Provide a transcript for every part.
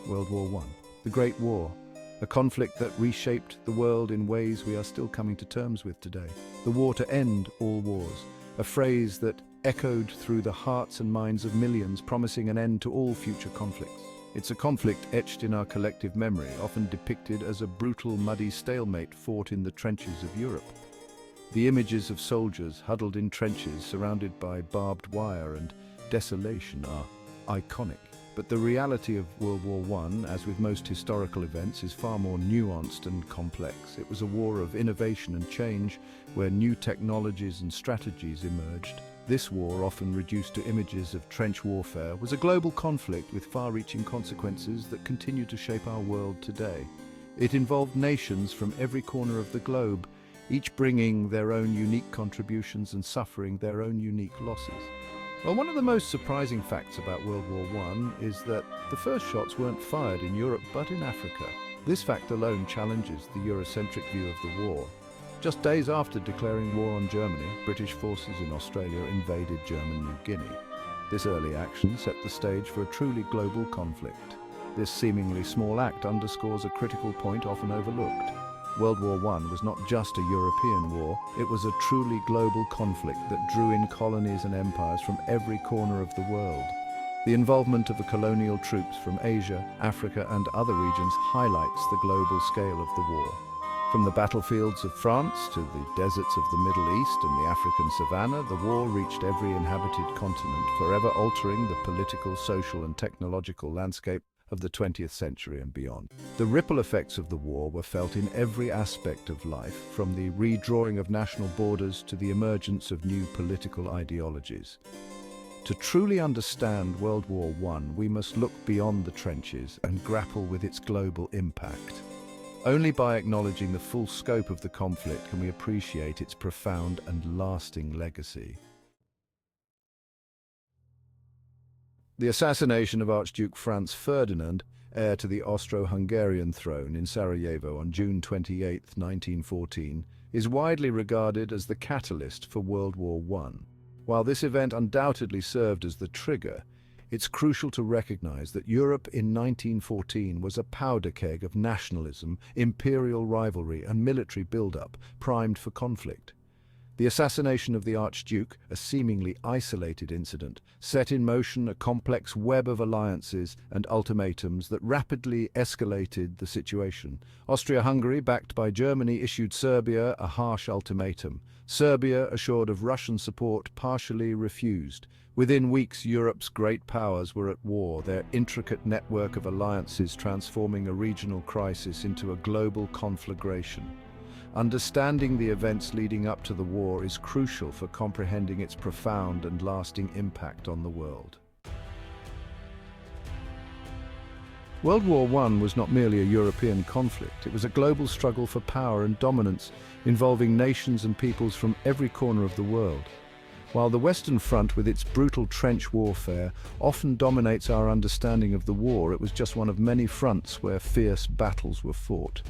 World War I, the Great War, a conflict that reshaped the world in ways we are still coming to terms with today. The war to end all wars, a phrase that echoed through the hearts and minds of millions, promising an end to all future conflicts. It's a conflict etched in our collective memory, often depicted as a brutal, muddy stalemate fought in the trenches of Europe. The images of soldiers huddled in trenches surrounded by barbed wire and desolation are iconic. But the reality of World War I, as with most historical events, is far more nuanced and complex. It was a war of innovation and change, where new technologies and strategies emerged. This war, often reduced to images of trench warfare, was a global conflict with far-reaching consequences that continue to shape our world today. It involved nations from every corner of the globe, each bringing their own unique contributions and suffering their own unique losses. Well, one of the most surprising facts about World War I is that the first shots weren't fired in Europe but in Africa. This fact alone challenges the Eurocentric view of the war. Just days after declaring war on Germany, British forces in Australia invaded German New Guinea. This early action set the stage for a truly global conflict. This seemingly small act underscores a critical point often overlooked. World War I was not just a European war, it was a truly global conflict that drew in colonies and empires from every corner of the world. The involvement of the colonial troops from Asia, Africa and other regions highlights the global scale of the war. From the battlefields of France to the deserts of the Middle East and the African savanna, the war reached every inhabited continent, forever altering the political, social and technological landscape of the 20th century and beyond. The ripple effects of the war were felt in every aspect of life, from the redrawing of national borders to the emergence of new political ideologies. To truly understand World War I, we must look beyond the trenches and grapple with its global impact. Only by acknowledging the full scope of the conflict can we appreciate its profound and lasting legacy. The assassination of Archduke Franz Ferdinand, heir to the Austro-Hungarian throne in Sarajevo on June 28, 1914, is widely regarded as the catalyst for World War I. While this event undoubtedly served as the trigger, it's crucial to recognize that Europe in 1914 was a powder keg of nationalism, imperial rivalry and military build-up, primed for conflict. The assassination of the Archduke, a seemingly isolated incident, set in motion a complex web of alliances and ultimatums that rapidly escalated the situation. Austria-Hungary, backed by Germany, issued Serbia a harsh ultimatum. Serbia, assured of Russian support, partially refused. Within weeks, Europe's great powers were at war, their intricate network of alliances transforming a regional crisis into a global conflagration. Understanding the events leading up to the war is crucial for comprehending its profound and lasting impact on the world. World War I was not merely a European conflict, it was a global struggle for power and dominance involving nations and peoples from every corner of the world. While the Western Front, with its brutal trench warfare, often dominates our understanding of the war, it was just one of many fronts where fierce battles were fought.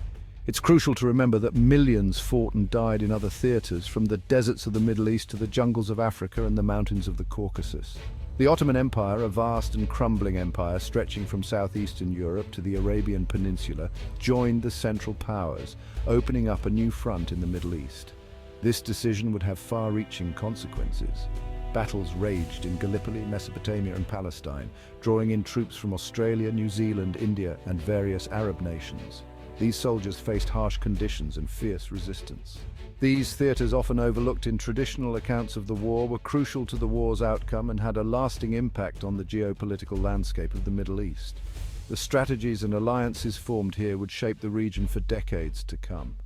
It's crucial to remember that millions fought and died in other theaters, from the deserts of the Middle East to the jungles of Africa and the mountains of the Caucasus. The Ottoman Empire, a vast and crumbling empire stretching from southeastern Europe to the Arabian Peninsula, joined the Central Powers, opening up a new front in the Middle East. This decision would have far-reaching consequences. Battles raged in Gallipoli, Mesopotamia and Palestine, drawing in troops from Australia, New Zealand, India and various Arab nations. These soldiers faced harsh conditions and fierce resistance. These theaters, often overlooked in traditional accounts of the war, were crucial to the war's outcome and had a lasting impact on the geopolitical landscape of the Middle East. The strategies and alliances formed here would shape the region for decades to come.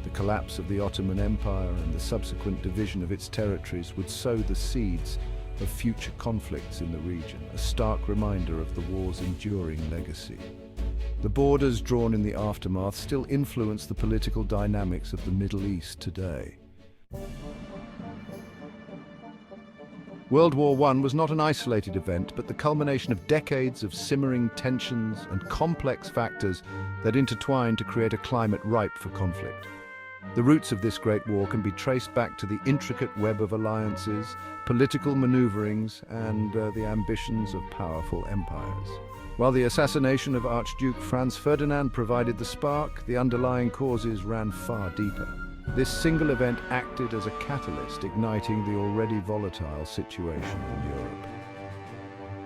The collapse of the Ottoman Empire and the subsequent division of its territories would sow the seeds of future conflicts in the region, a stark reminder of the war's enduring legacy. The borders drawn in the aftermath still influence the political dynamics of the Middle East today. World War I was not an isolated event, but the culmination of decades of simmering tensions and complex factors that intertwined to create a climate ripe for conflict. The roots of this great war can be traced back to the intricate web of alliances, political maneuverings, and the ambitions of powerful empires. While the assassination of Archduke Franz Ferdinand provided the spark, the underlying causes ran far deeper. This single event acted as a catalyst, igniting the already volatile situation in Europe.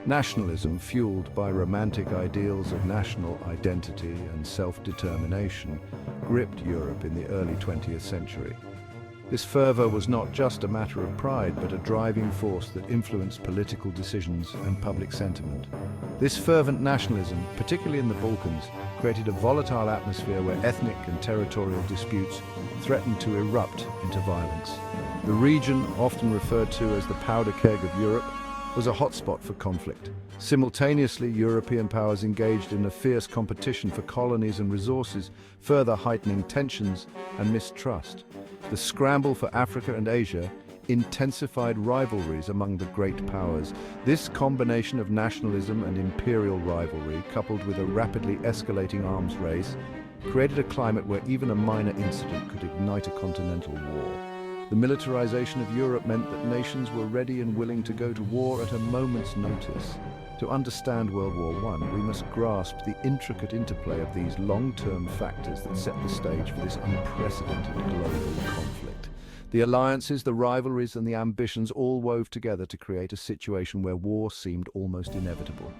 Nationalism, fueled by romantic ideals of national identity and self-determination, gripped Europe in the early 20th century. This fervor was not just a matter of pride, but a driving force that influenced political decisions and public sentiment. This fervent nationalism, particularly in the Balkans, created a volatile atmosphere where ethnic and territorial disputes threatened to erupt into violence. The region, often referred to as the powder keg of Europe, was a hotspot for conflict. Simultaneously, European powers engaged in a fierce competition for colonies and resources, further heightening tensions and mistrust. The scramble for Africa and Asia intensified rivalries among the great powers. This combination of nationalism and imperial rivalry, coupled with a rapidly escalating arms race, created a climate where even a minor incident could ignite a continental war. The militarization of Europe meant that nations were ready and willing to go to war at a moment's notice. To understand World War I, we must grasp the intricate interplay of these long-term factors that set the stage for this unprecedented global conflict. The alliances, the rivalries, and the ambitions all wove together to create a situation where war seemed almost inevitable.